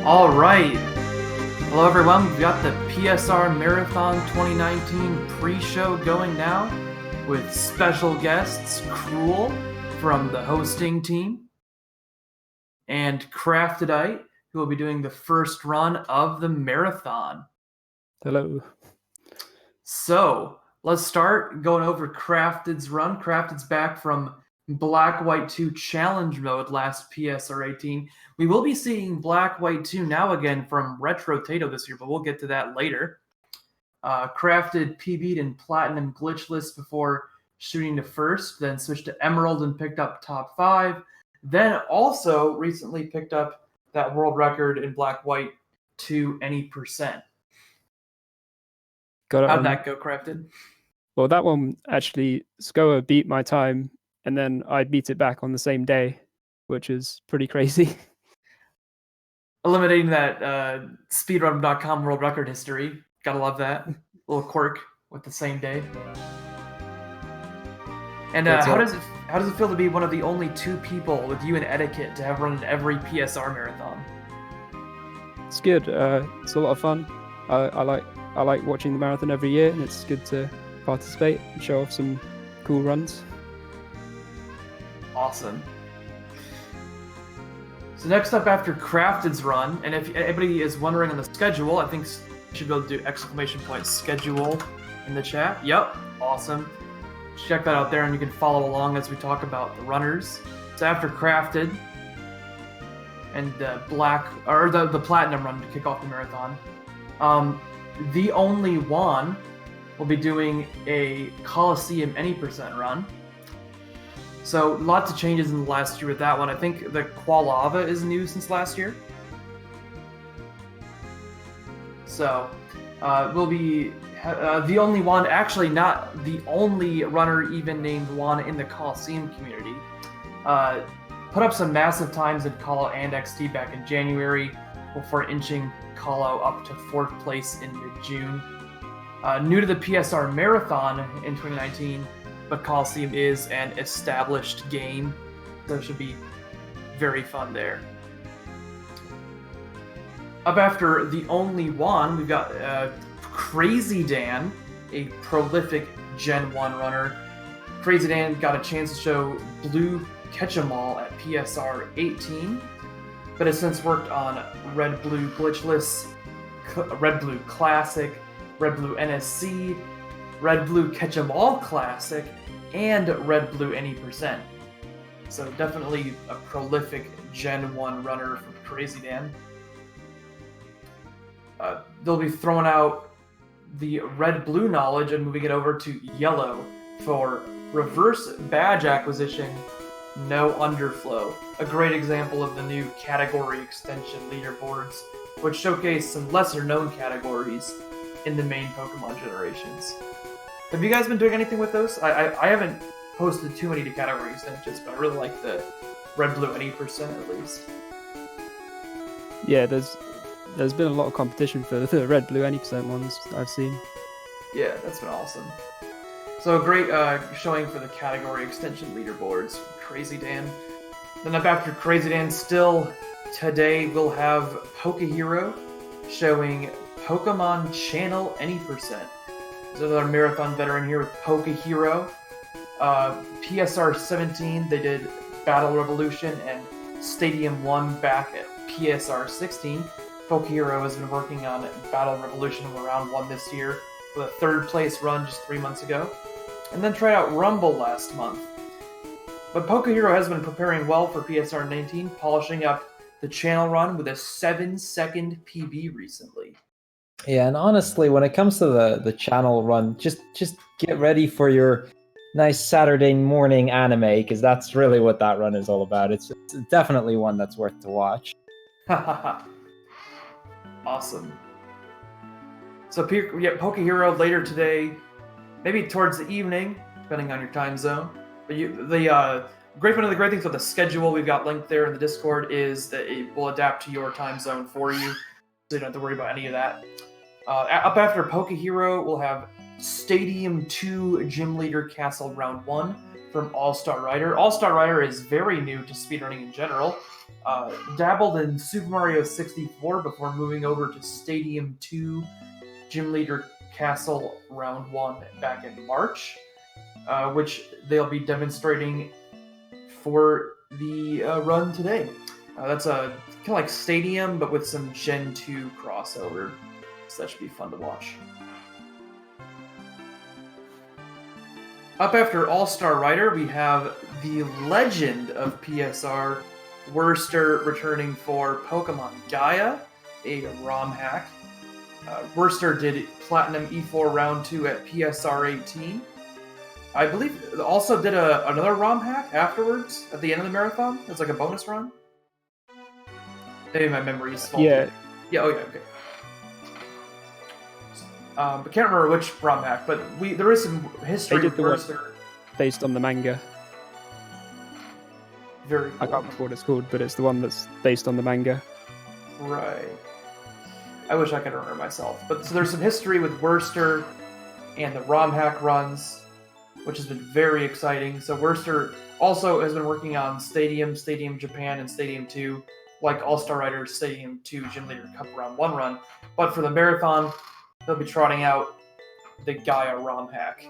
All right. Hello, everyone. We've got the PSR Marathon 2019 pre-show going now with special guests Crrool from the hosting team and Craftedite, who will be doing the first run of the marathon. Hello. So let's start going over Crafted's run. Crafted's back from Black White 2 Challenge Mode last PSR 18. We will be seeing Black White 2 now again from Retro Tato this year, but we'll get to that later. Crafted PB'd in Platinum Glitchless before shooting to first, then switched to Emerald and picked up top 5. Then also recently picked up that world record in Black White 2 any percent. How'd that go, Crafted? Well, that one actually, Skoa beat my time, and then I beat it back on the same day, which is pretty crazy. Eliminating that Speedrun.com world record history. Gotta love that. Little quirk with the same day. And how does it feel to be one of the only 2 people with you in etiquette to have run every PSR marathon? It's good. It's a lot of fun. I like watching the marathon every year, and it's good to participate and show off some cool runs. Awesome. So next up after Crafted's run, and if anybody is wondering on the schedule, I think you should be able to do ! schedule in the chat. Yep, awesome. Check that out there, and you can follow along as we talk about the runners. So after Crafted and the Platinum run to kick off the marathon, The Only One will be doing a Coliseum any percent run. So lots of changes in the last year with that one. I think the Qualava is new since last year. So will be the only one, actually not the only runner even named one in the Coliseum community. Put up some massive times in Colo and XT back in January before inching Colo up to 4th place in mid-June. New to the PSR Marathon in 2019, but Coliseum is an established game, so it should be very fun there. Up after The Only One, we've got Crazy Dan, a prolific Gen 1 runner. Crazy Dan got a chance to show Blue Catch-em-all at PSR 18, but has since worked on Red Blue Glitchless, Red Blue Classic, Red Blue NSC, Red Blue Catch-em-all Classic, and Red Blue any percent. So definitely a prolific Gen 1 runner from Crazy Dan. They'll be throwing out the Red Blue knowledge and moving it over to Yellow for reverse badge acquisition, no underflow. A great example of the new category extension leaderboards, which showcase some lesser known categories in the main Pokemon generations. Have you guys been doing anything with those? I haven't posted too many to category extensions, but I really like the Red Blue any percent at least. Yeah, there's been a lot of competition for the Red Blue any percent ones I've seen. Yeah, that's been awesome. So a great showing for the category extension leaderboards. Crazy Dan. Then up after Crazy Dan, still today we'll have Pokehero showing Pokemon Channel any percent. There's another marathon veteran here with Pokehero. PSR 17, they did Battle Revolution and Stadium 1 back at PSR 16. Pokehero has been working on Battle Revolution round 1 this year with a 3rd place run just 3 months ago. And then tried out Rumble last month. But Pokehero has been preparing well for PSR 19, polishing up the channel run with a 7-second PB recently. Yeah, and honestly, when it comes to the channel run, just get ready for your nice Saturday morning anime, because that's really what that run is all about. It's definitely one that's worth to watch. Awesome. So Pokehero later today, maybe towards the evening, depending on your time zone. But one of the great things about the schedule we've got linked there in the Discord is that it will adapt to your time zone for you, so you don't have to worry about any of that. Up after Pokehero, we'll have Stadium 2 Gym Leader Castle Round 1 from All-Star Rider. All-Star Rider is very new to speedrunning in general. Dabbled in Super Mario 64 before moving over to Stadium 2 Gym Leader Castle Round 1 back in March, which they'll be demonstrating for the run today. That's a kind of like Stadium, but with some Gen 2 crossover. So that should be fun to watch. Up after All-Star Rider, we have the legend of PSR, Worcester, returning for Pokemon Gaia, a ROM hack. Worcester did Platinum E4 Round 2 at PSR 18. I believe also did another ROM hack afterwards at the end of the marathon. It's like a bonus run. Maybe my memory is faulty. Yeah. Yeah. Oh yeah. Okay. But can't remember which ROM hack. But there is some history They with did the one Worcester. based on the manga. Very cool. I can't remember what it's called, but it's the one that's based on the manga. Right. I wish I could remember myself. But so there's some history with Worcester and the ROM hack runs, which has been very exciting. So Worcester also has been working on Stadium, Stadium Japan, and Stadium 2, like All-Star Riders Stadium 2 Gym Leader Cup Round 1 run. But for the marathon, they'll be trotting out the Gaia ROM hack.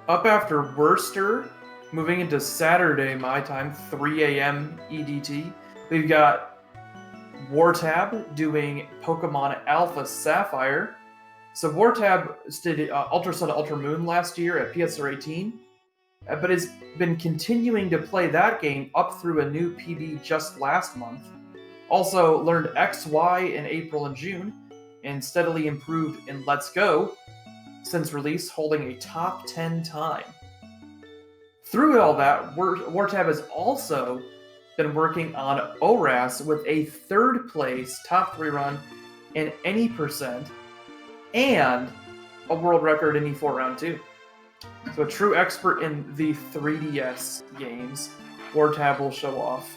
Up after Worcester, moving into Saturday, my time, 3 a.m. EDT, we've got Wartab doing Pokemon Alpha Sapphire. So Wartab did Ultra Sun Ultra Moon last year at PSR 18, but has been continuing to play that game up through a new PB just last month. Also learned XY in April and June, and steadily improved in Let's Go since release, holding a top 10 time. Through all that, Wartab has also been working on ORAS with a third place top 3 run in any percent and a world record in E4 Round 2. So a true expert in the 3DS games, Wartab will show off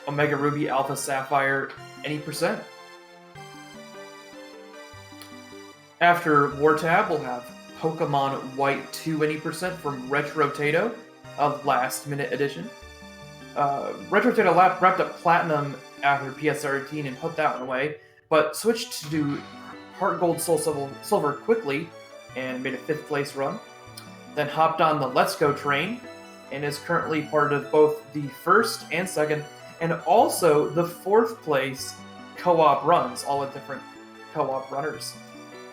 Omega Ruby, Alpha Sapphire, any percent. After Wartab, we'll have Pokemon White 2 any percent from Retro Tato, a last-minute edition. Retro Tato wrapped up Platinum after PSR 18 and put that one away, but switched to do Heart Gold, Soul Silver quickly and made a 5th place run. Then hopped on the Let's Go train and is currently part of both the 1st and 2nd and also the 4th place co-op runs, all with different co-op runners.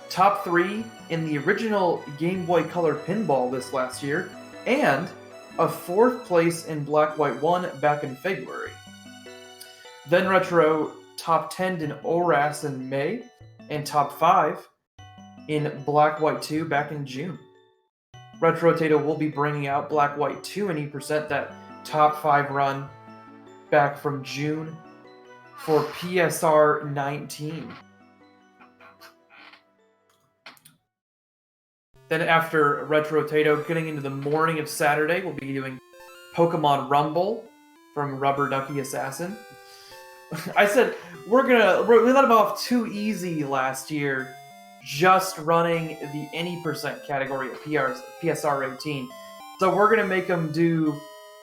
Top 3 in the original Game Boy Color Pinball this last year, and a 4th place in Black White 1 back in February. Then Retro top 10 in ORAS in May, and top 5 in Black White 2 back in June. Retro Tato will be bringing out Black White 2 and E%, that top 5 run back from June for PSR 19. Then after Retro Tato, getting into the morning of Saturday, we'll be doing Pokemon Rumble from Rubber Ducky Assassin. I said we let him off too easy last year, just running the any percent category at PSR 18. So we're gonna make him do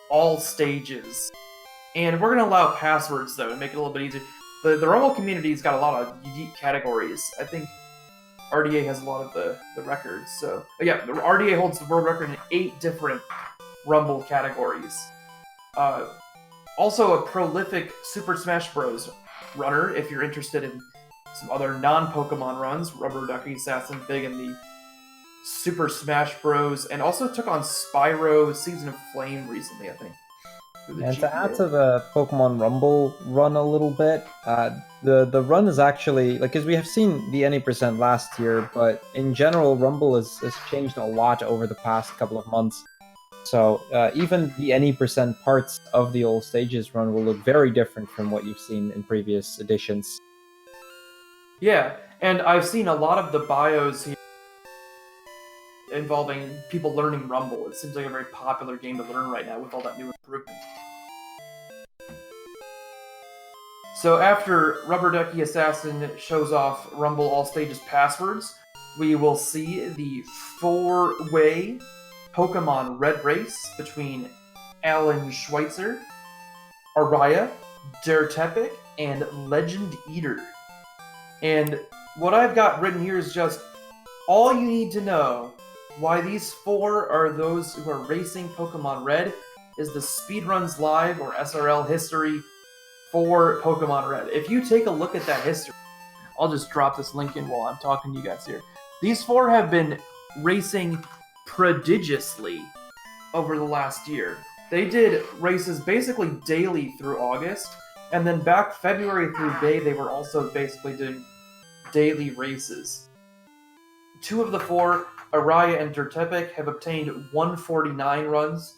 all stages, and we're gonna allow passwords though to make it a little bit easier. The Rumble community's got a lot of unique categories. I think RDA has a lot of the records. So yeah, the RDA holds the world record in 8 different Rumble categories. Also a prolific Super Smash Bros. Runner, if you're interested in some other non-Pokemon runs. Rubber Ducky Assassin, big in the Super Smash Bros. And also took on Spyro Season of Flame recently, I think. And to add to the Pokemon Rumble run a little bit, the run is actually, like, because we have seen the any percent last year, but in general, Rumble has changed a lot over the past couple of months. So even the any percent parts of the old stages run will look very different from what you've seen in previous editions. Yeah, and I've seen a lot of the bios here involving people learning Rumble. It seems like a very popular game to learn right now with all that new improvement. So after Rubber Ducky Assassin shows off Rumble All Stages passwords, we will see the 4-way Pokemon Red Race between Alan Schweitzer, Araya, Dertepic, and Legend Eater. And what I've got written here is just all you need to know why these 4 are those who are racing Pokemon Red is the Speedruns Live or SRL history for Pokemon Red. If you take a look at that history, I'll just drop this link in while I'm talking to you guys here. These 4 have been racing prodigiously over the last year. They did races basically daily through August, and then back February through May, they were also basically doing daily races. 2 of the 4, Araya and Dertepic, have obtained 149 runs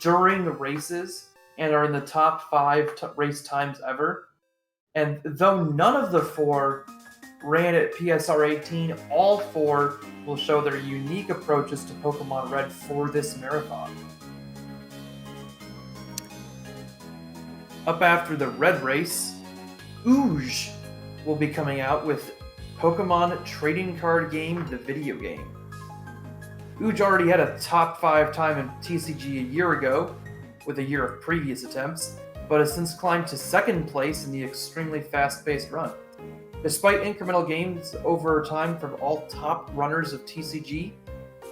during the races and are in the top 5 race times ever. And though none of the 4 ran at PSR 18, all 4 will show their unique approaches to Pokemon Red for this marathon. Up after the Red race, Ouge will be coming out with Pokemon Trading Card Game, the video game. Ouge already had a top 5 time in TCG a year ago, with a year of previous attempts, but has since climbed to 2nd place in the extremely fast-paced run. Despite incremental gains over time from all top runners of TCG,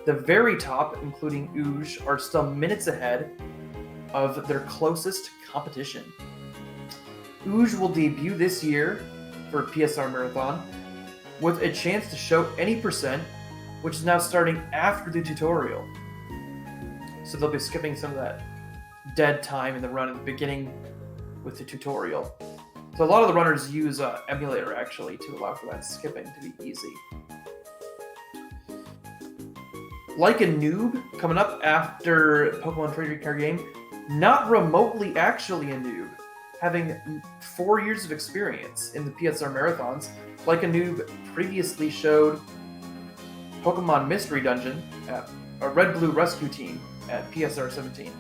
the very top, including Ouge, are still minutes ahead of their closest competition. Ouge will debut this year for PSR Marathon with a chance to show any percent, which is now starting after the tutorial. So they'll be skipping some of that dead time in the run at the beginning with the tutorial. So a lot of the runners use emulator actually to allow for that skipping to be easy. Like a Noob, coming up after Pokemon Trading Card Game, not remotely actually a noob, having 4 years of experience in the PSR marathons. Like a Noob previously showed Pokemon Mystery Dungeon at a Red-Blue Rescue Team at PSR 17.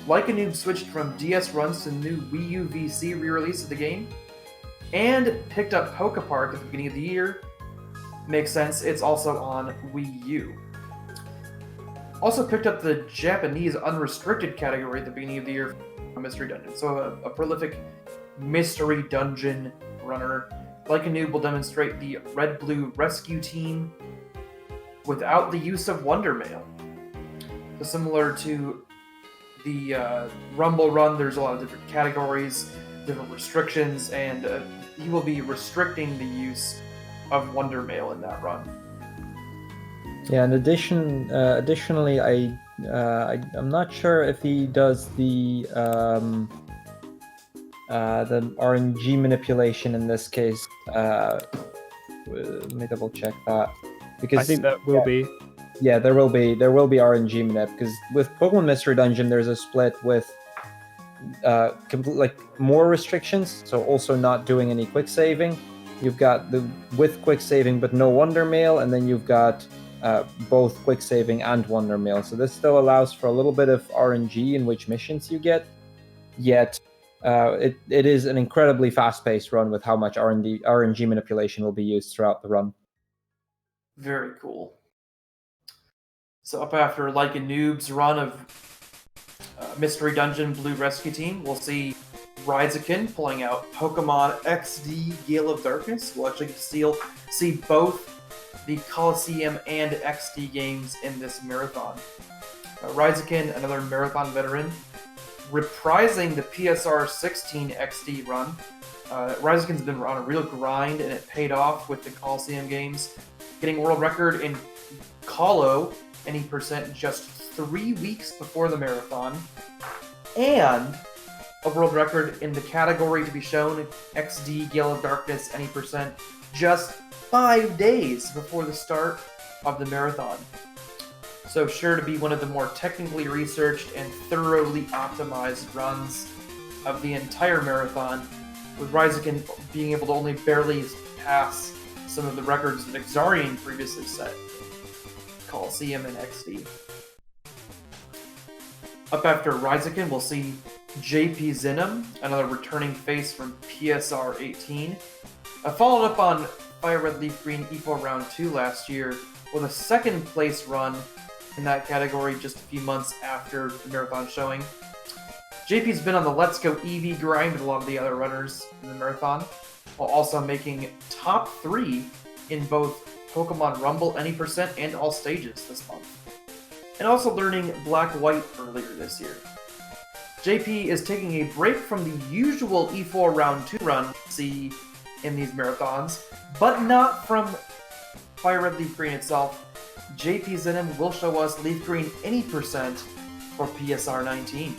Like a Noob switched from DS runs to new Wii U VC re-release of the game, and picked up Pokepark at the beginning of the year. Makes sense, it's also on Wii U. Also picked up the Japanese unrestricted category at the beginning of the year for Mystery Dungeon. So a prolific Mystery Dungeon runner. Like a Noob will demonstrate the Red-Blue Rescue Team without the use of Wonder Mail. So similar to the Rumble Run, there's a lot of different categories, different restrictions, and he will be restricting the use of Wonder Mail in that run. Yeah, in additionally, I'm not sure if he does the RNG manipulation in this case. Let me double check that, because I think that will be. Yeah, there will be RNG manip, because with Pokemon Mystery Dungeon, there's a split with more restrictions, so also not doing any quick saving. You've got the with quick saving but no Wonder Mail, and then you've got both quick saving and Wonder Mail. So this still allows for a little bit of RNG in which missions you get, yet it is an incredibly fast-paced run with how much RNG manipulation will be used throughout the run. Very cool. So up after Like a Noob's run of Mystery Dungeon Blue Rescue Team, we'll see Ryzakin pulling out Pokemon XD Gale of Darkness. We'll actually get to see both the Coliseum and XD games in this marathon. Ryzakin, another marathon veteran, reprising the PSR 16 XD run. Ryzakin's been on a real grind, and it paid off with the Coliseum games, getting world record in Colo any percent just 3 weeks before the marathon, and a world record in the category to be shown, XD Gale of Darkness any percent, just 5 days before the start of the marathon. So sure to be one of the more technically researched and thoroughly optimized runs of the entire marathon, with Ryzakin being able to only barely pass some of the records that Exarian previously set. Coliseum and XD. Up after Ryzakin, we'll see JP Zinum, another returning face from PSR 18. Followed up on Fire Red Leaf Green EFO Round 2 last year with a second place run in that category just a few months after the marathon showing. JP's been on the Let's Go Eevee grind with a lot of the other runners in the marathon, while also making top 3 in both Pokemon Rumble Any Percent and all stages this month. And also learning Black-White earlier this year. JP is taking a break from the usual E4 Round 2 run you see in these marathons, but not from Fire Red Leaf Green itself. JP Zenim will show us Leaf Green Any Percent for PSR 19.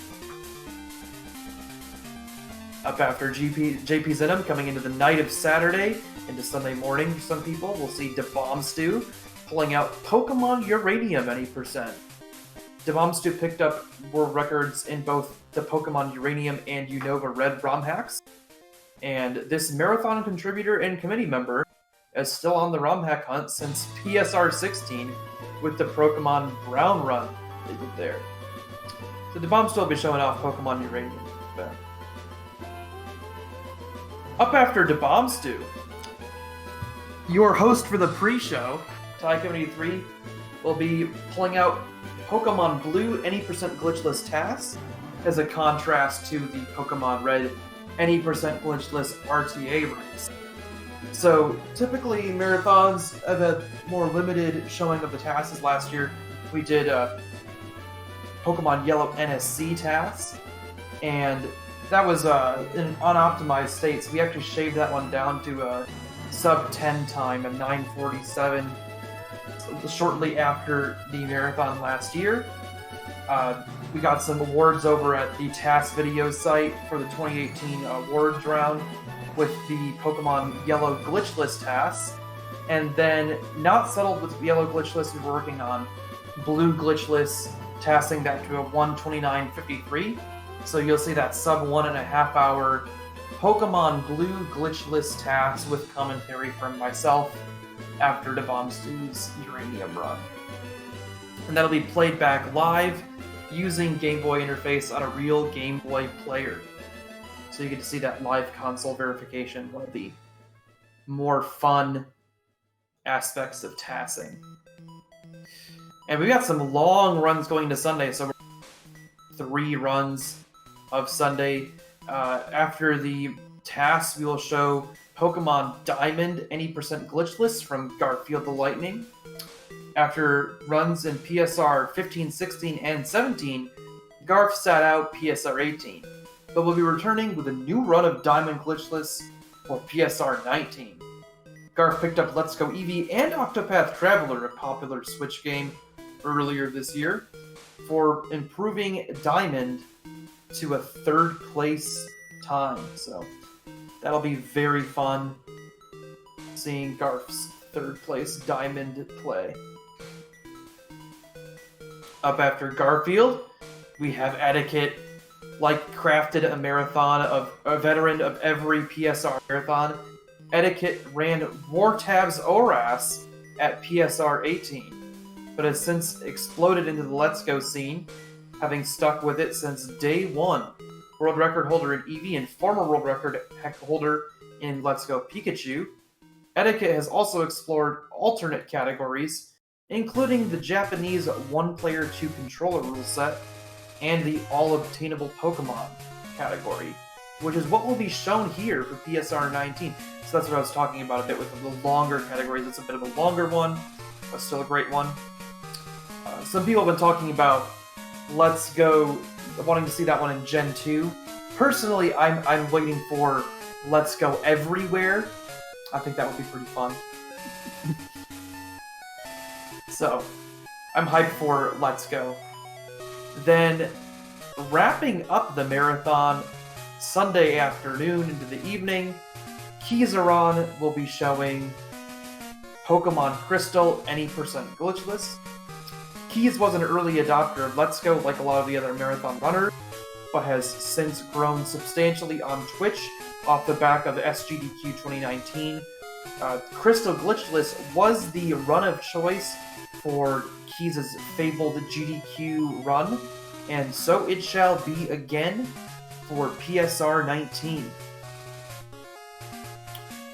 Up after JP Zenim, coming into the night of Saturday into Sunday morning for some people, we'll see DeBombstu pulling out Pokemon Uranium Any Percent. DeBombstu picked up world records in both the Pokemon Uranium and Unova Red ROM hacks, and this marathon contributor and committee member is still on the ROM hack hunt since PSR 16 with the Pokemon Brown run they did there. So DeBombstu will be showing off Pokemon Uranium. Up after DeBombstu, your host for the pre-show, Tycoon83, will be pulling out Pokemon Blue Any Percent Glitchless tasks as a contrast to the Pokemon Red Any Percent Glitchless RTA race. So typically marathons have a more limited showing of the tasks. Last year we did Pokemon Yellow NSC tasks, and that was in an unoptimized state, so we actually shaved that one down to a sub 10 time, a 9:47, shortly after the marathon last year. We got some awards over at the Task Video site for the 2018 awards round with the Pokemon Yellow Glitchless tasks, and then not settled with Yellow Glitchless, we were working on Blue Glitchless, tasking that to a 1:29:53. So you'll see that sub 1.5 hour Pokemon Blue Glitchless task with commentary from myself after DeBombstu's Uranium run. And that'll be played back live using Game Boy interface on a real Game Boy player. So you get to see that live console verification, one of the more fun aspects of tasking. And we got some long runs going to Sunday, so 3 runs of Sunday. After the tasks, we will show Pokemon Diamond Any Percent Glitchless from Garfield the Lightning. After runs in PSR 15, 16, and 17, Garf sat out PSR 18, but will be returning with a new run of Diamond Glitchless for PSR 19. Garf picked up Let's Go Eevee and Octopath Traveler, a popular Switch game, earlier this year, for improving Diamond to a 3rd place time. So that'll be very fun seeing Garf's 3rd place Diamond play. Up after Garfield, we have Etiquette, like crafted a marathon of a veteran of every PSR marathon. Etiquette ran Wartab's Oras at PSR 18, but has since exploded into the Let's Go scene, having stuck with it since day 1. World record holder in Eevee and former world record holder in Let's Go Pikachu. Etiquette has also explored alternate categories, including the Japanese 1-player 2-controller rule set and the all-obtainable Pokemon category, which is what will be shown here for PSR 19. So that's what I was talking about a bit with the longer categories. It's a bit of a longer one, but still a great one. Some people have been talking about Let's Go, wanting to see that one in Gen 2. Personally, I'm waiting for Let's Go Everywhere. I think that would be pretty fun. So, I'm hyped for Let's Go. Then, wrapping up the marathon Sunday afternoon into the evening, Kizaron will be showing Pokemon Crystal Any Percent Glitchless. Keys was an early adopter of Let's Go like a lot of the other marathon runners, but has since grown substantially on Twitch off the back of SGDQ 2019. Crystal Glitchless was the run of choice for Keys' fabled GDQ run, and so it shall be again for PSR 19.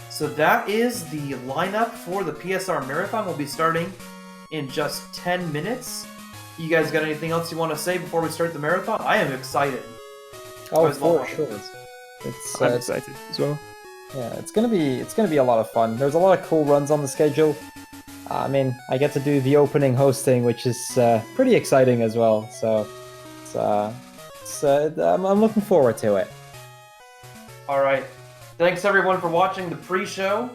So that is the lineup for the PSR Marathon. We'll be starting in just 10 minutes. You guys got anything else you want to say before we start the marathon? I am excited. Oh, always love for watching sure. this. It's I'm excited as well. yeah, it's gonna be a lot of fun. There's a lot of cool runs on the schedule. I mean, I get to do the opening hosting, which is pretty exciting as well. So I'm looking forward to it. All right. Thanks everyone for watching the pre-show,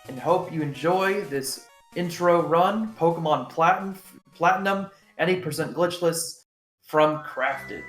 and hope you enjoy this intro run, Pokemon Platinum, 80% glitchless from Crafted.